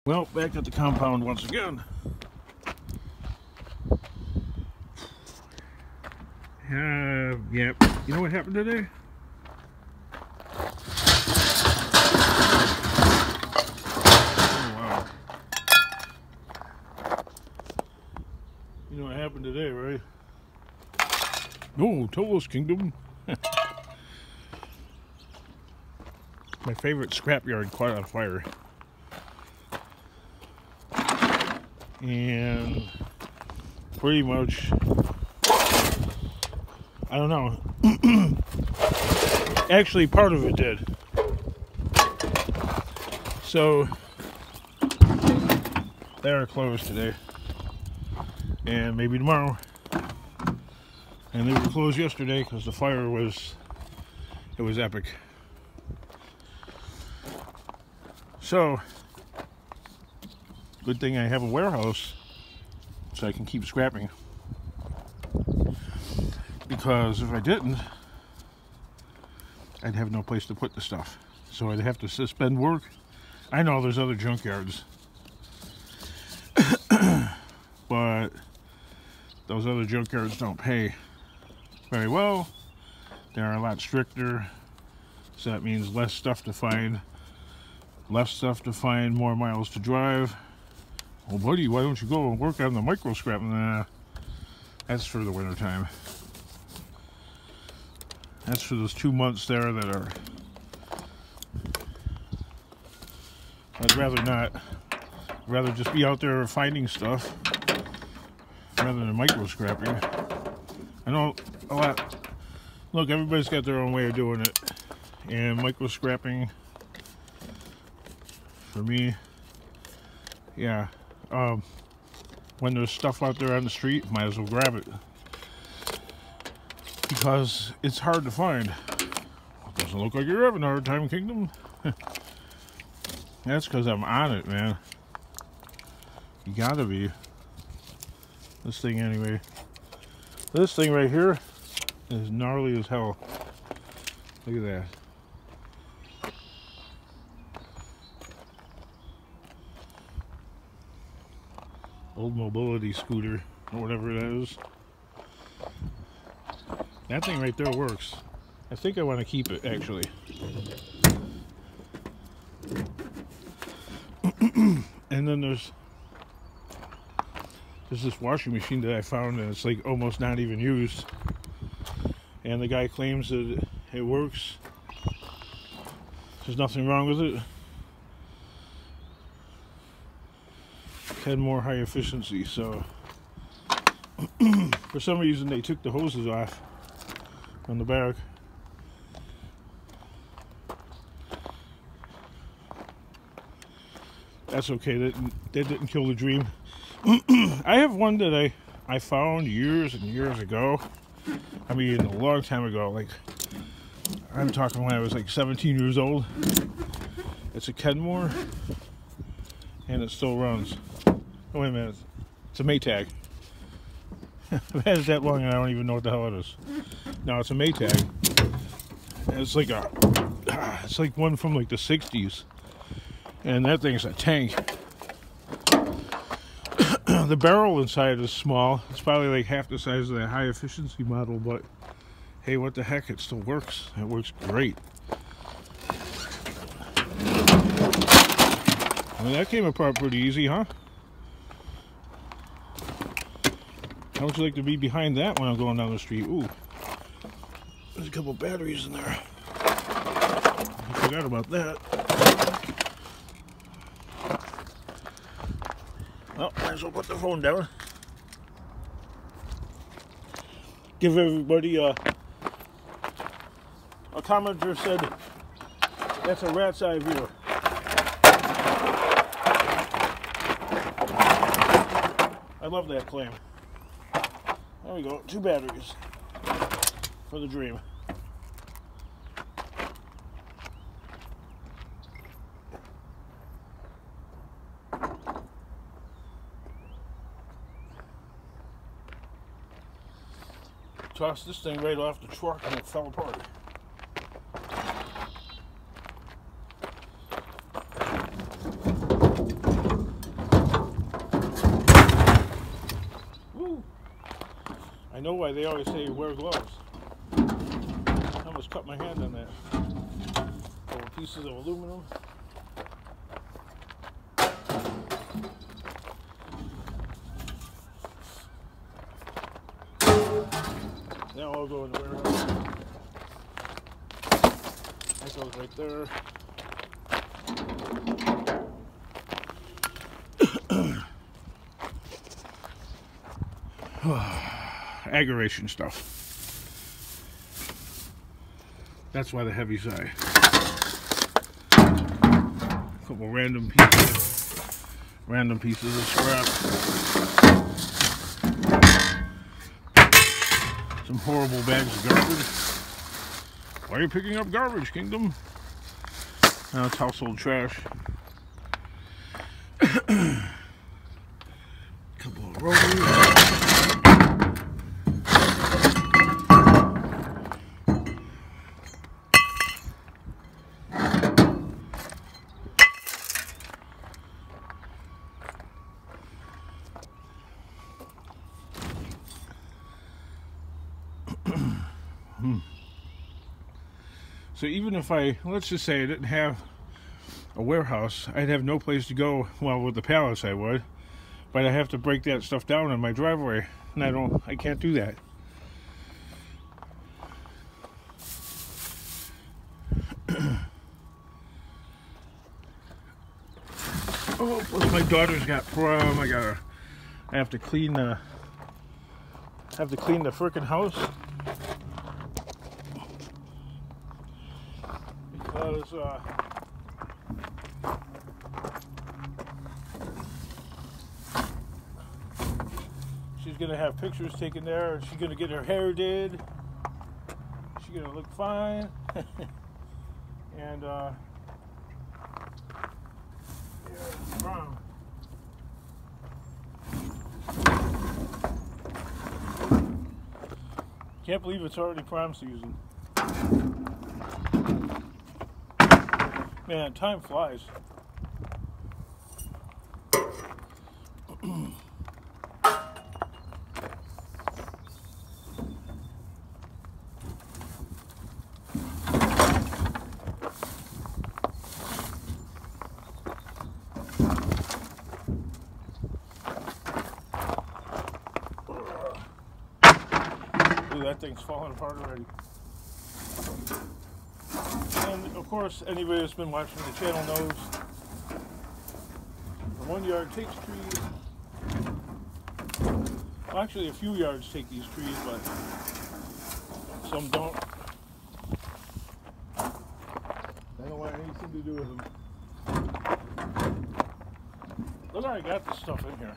Well, back at the compound once again. Yep. You know what happened today? Oh, wow. You know what happened today, right? No, tell us, Kingdom. My favorite scrapyard caught on fire. And pretty much, I don't know. Actually, part of it did. So they are closed today, and maybe tomorrow. And they were closed yesterday because the fire was epic. So good thing I have a warehouse so I can keep scrapping. Because if I didn't, I'd have no place to put the stuff. So I'd have to suspend work. I know there's other junkyards. But those other junkyards don't pay very well. They're a lot stricter. So that means less stuff to find. Less stuff to find, more miles to drive. Well, buddy, why don't you go and work on the micro scrap? Nah, that's for the winter time. That's for those 2 months there that are... I'd rather not. I'd rather just be out there finding stuff rather than micro scrapping. I know a lot... Look, everybody's got their own way of doing it. And micro scrapping, for me, yeah. When there's stuff out there on the street, might as well grab it. Because it's hard to find. Doesn't look like you're having a hard time, Kingdom. That's because I'm on it, man. You gotta be. This thing, anyway. This thing right here is gnarly as hell. Look at that. Old mobility scooter, or whatever it is. That thing right there works. I think I want to keep it, actually. And then there's this washing machine that I found, and it's like almost not even used. And the guy claims that it works. There's nothing wrong with it. Had more high efficiency, so for some reason they took the hoses off on the back. That's okay. That didn't kill the dream. I have one that I found years and years ago. I mean, a long time ago. Like, I'm talking when I was like 17 years old. It's a Kenmore, and it still runs. Oh, wait a minute. It's a Maytag. I've had it that long and I don't even know what the hell it is. No, it's a Maytag. And it's like one from like the 60s. And that thing's a tank. The barrel inside is small. It's probably like half the size of that high efficiency model, but hey, what the heck, it still works. It works great. I mean, that came apart pretty easy, huh? How would you like to be behind that when I'm going down the street? Ooh, there's a couple batteries in there. I forgot about that. Well, might as well put the phone down. Give everybody a commenter said that's a rat's eye view. I love that claim. There we go, 2 batteries for the dream. Tossed this thing right off the truck and it fell apart. I know why they always say wear gloves. I almost cut my hand on that. Couple pieces of aluminum. Now I'll go in the warehouse. That goes right there. Aggravation stuff. That's why the heavy side. A couple random pieces of scrap. Some horrible bags of garbage. Why are you picking up garbage, Kingdom? Now it's household trash. Couple of rotors. So even if let's just say I didn't have a warehouse, I'd have no place to go. Well, with the pallets I would, but I have to break that stuff down in my driveway, and I can't do that. Oh, plus my daughter's got prom. I have to clean the frickin' house. Because she's gonna have pictures taken there. She's gonna get her hair did. She's gonna look fine. And yeah, prom. Can't believe it's already prom season. Man, time flies. Ooh, that thing's falling apart already. And of course, anybody that's been watching the channel knows the 1 yard takes trees. Well, actually, a few yards take these trees, but some don't. I don't want anything to do with them. Look, I got this stuff in here.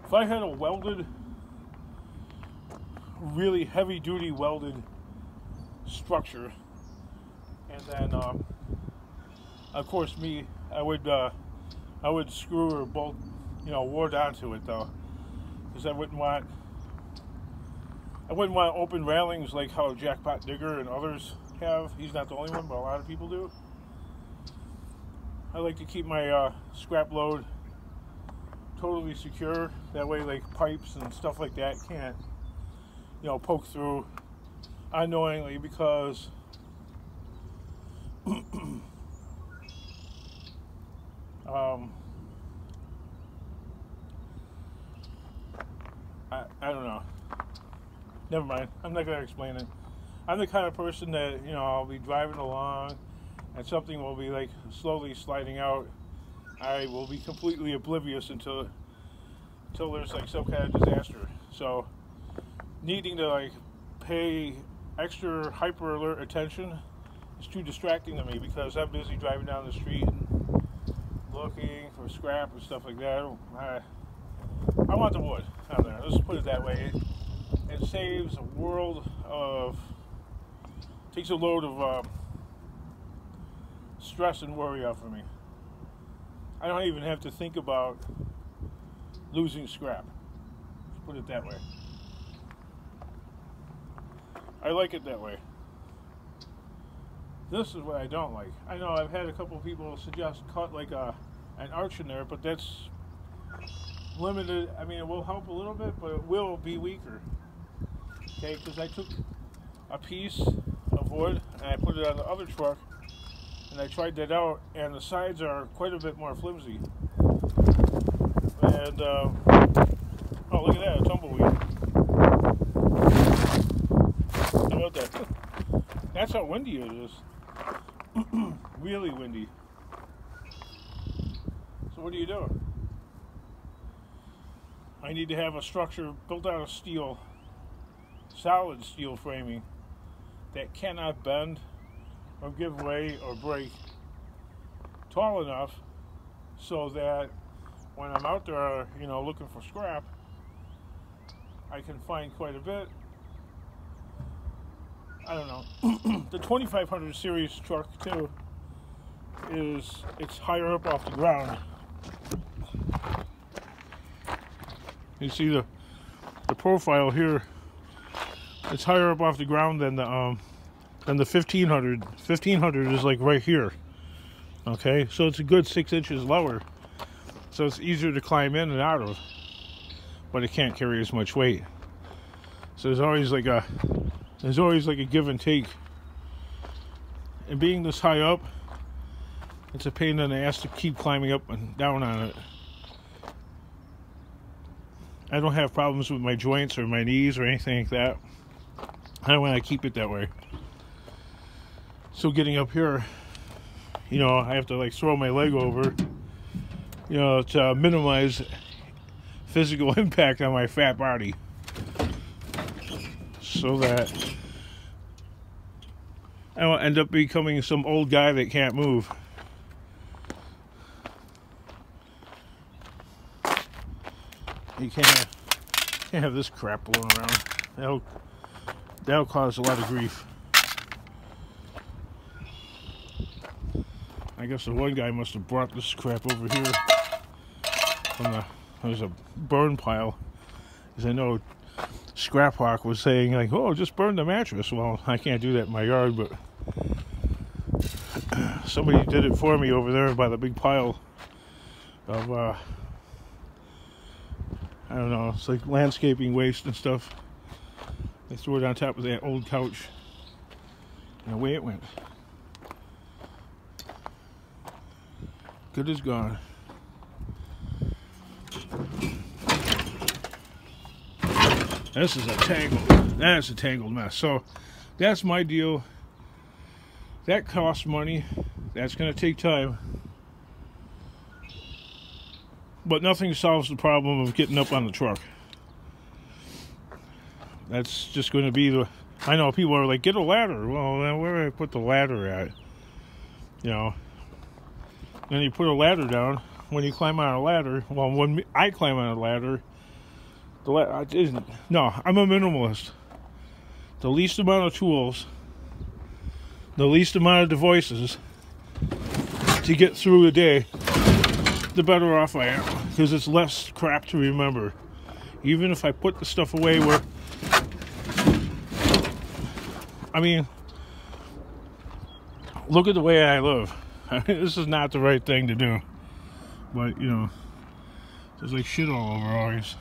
If I had a welded, really heavy-duty welded structure, and then, of course, I would screw or bolt, ward onto it though, because I wouldn't want open railings like how Jackpot Digger and others have. He's not the only one, but a lot of people do. I like to keep my scrap load totally secure. That way, like pipes and stuff like that can't, poke through unknowingly, because I don't know. Never mind. I'm not going to explain it. I'm the kind of person that, I'll be driving along and something will be like slowly sliding out. I will be completely oblivious until there's like some kind of disaster. So needing to like pay extra hyper alert attention is too distracting to me, because I'm busy driving down the street and looking for scrap and stuff like that. I want the wood out there. Let's put it that way. It saves a world of, takes a load of stress and worry off of me. I don't even have to think about losing scrap. Let's put it that way. I like it that way. This is what I don't like. I know I've had a couple of people suggest cut like an arch in there, but that's limited. I mean, it will help a little bit, but it will be weaker. Okay, because I took a piece of wood and I put it on the other truck, and I tried that out, and the sides are quite a bit more flimsy. And oh, look at that, a tumbleweed. How about that? That's how windy it is. Really windy. So what do you do? I need to have a structure built out of steel, solid steel framing that cannot bend or give way or break, tall enough so that when I'm out there, you know, looking for scrap, I can find quite a bit. I don't know. The 2500 series truck too it's higher up off the ground. You see the profile here. It's higher up off the ground than the 1500. 1500 is like right here. Okay, so it's a good 6 inches lower. So it's easier to climb in and out of, but it can't carry as much weight. So there's always like a give and take. And being this high up, it's a pain in the ass to keep climbing up and down on it. I don't have problems with my joints or my knees or anything like that. I want to keep it that way. So getting up here, you know, I have to like throw my leg over, you know, to minimize physical impact on my fat body, so that I don't end up becoming some old guy that can't move. You can't have this crap blowing around. That'll cause a lot of grief. I guess the one guy must have brought this crap over here from there's a burn pile. Because I know Scraplife was saying like, oh, just burn the mattress. Well, I can't do that in my yard, but somebody did it for me over there by the big pile of I don't know, it's like landscaping waste and stuff. They threw it on top of that old couch, and away it went. Good as gone. This is a that's a tangled mess. So that's my deal. That costs money. That's going to take time. But nothing solves the problem of getting up on the truck. That's just going to be the... I know people are like, get a ladder. Well, then where do I put the ladder at? You know. Then you put a ladder down. When you climb on a ladder... Well, when I climb on a ladder... No, I'm a minimalist. The least amount of tools... The least amount of devices... to get through a day... the better off I am, because it's less crap to remember. Even if I put the stuff away where, I mean, look at the way I live. This is not the right thing to do, but you know, there's like shit all over always.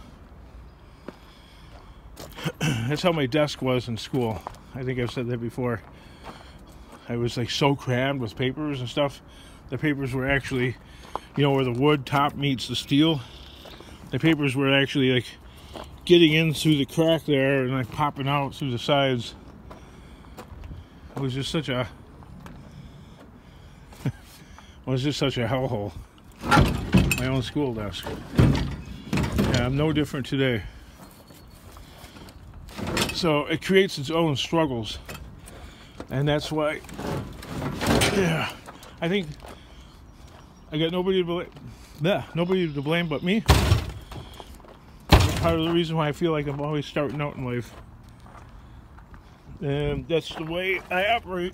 That's how my desk was in school. I think I've said that before. I was like so crammed with papers and stuff. The papers were actually, you know, where the wood top meets the steel, the papers were actually like getting in through the crack there and like popping out through the sides. It was just such a hellhole. My own school desk. Yeah, I'm no different today. So it creates its own struggles, and that's why, yeah, I think I got nobody to blame but me. That's part of the reason why I feel like I'm always starting out in life. And that's the way I operate.